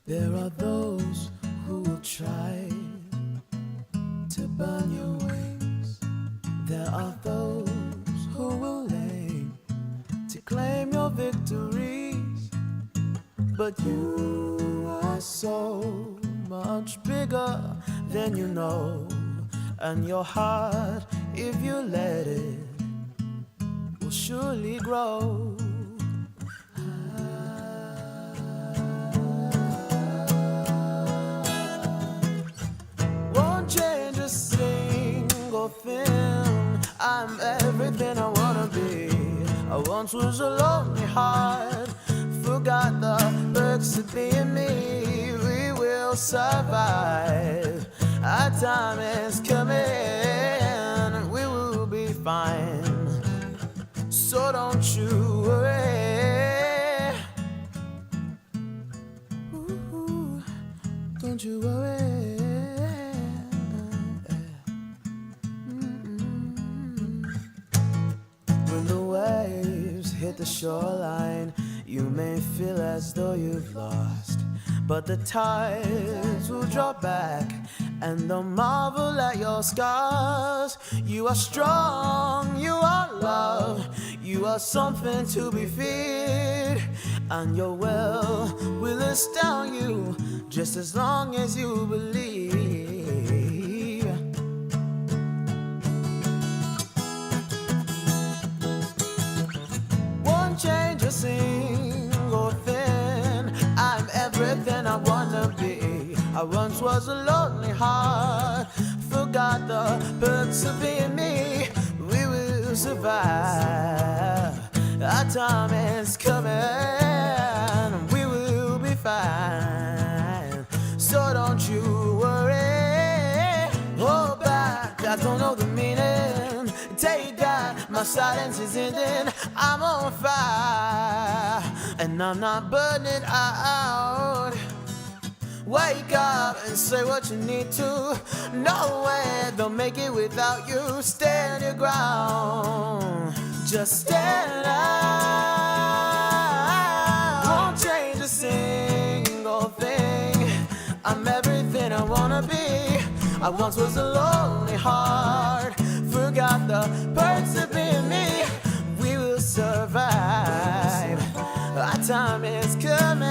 There are those who will try to burn your wings. There are those who will aim to claim your victories. But you are so much bigger than you know, and your heart, if you let it, will surely grow. Won't change a single thing. I'm everything I wanna be. I once was a lonely heart, forgot the perks of being me. We will survive. Our time is coming. We will be fine. So don't you worry. Ooh, don't you worry. When the waves hit the shoreline, you may feel as though you've lost, but the tides will draw back and they'll marvel at your scars. You are strong, you are loved, you are something to be feared, and your will astound you just as long as you believe. Won't change a single thing. I'm everything I wanna be. I once was a lonely heart, forgot the perks of being me. We will survive. Our time is coming. We will be fine. So don't you worry. Hold back, I don't know the meaning. Take that, my silence is ending. I'm on fire, and I'm not burning out. Wake up and say what you need to. No way they'll make it without you. Stand your ground, just stand out. Won't change a single thing. I'm everything I wanna be. I once was a lonely heart, forgot the perks of being me. We will survive. Our time is coming,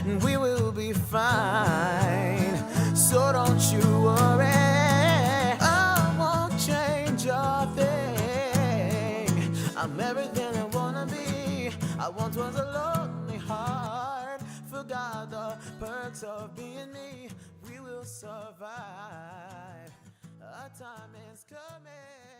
and we will be fine. So don't you worry. I won't change a thing. I'm everything I wanna be. I once was a lonely heart, forgot the perks of being me. We will survive. Our time is coming.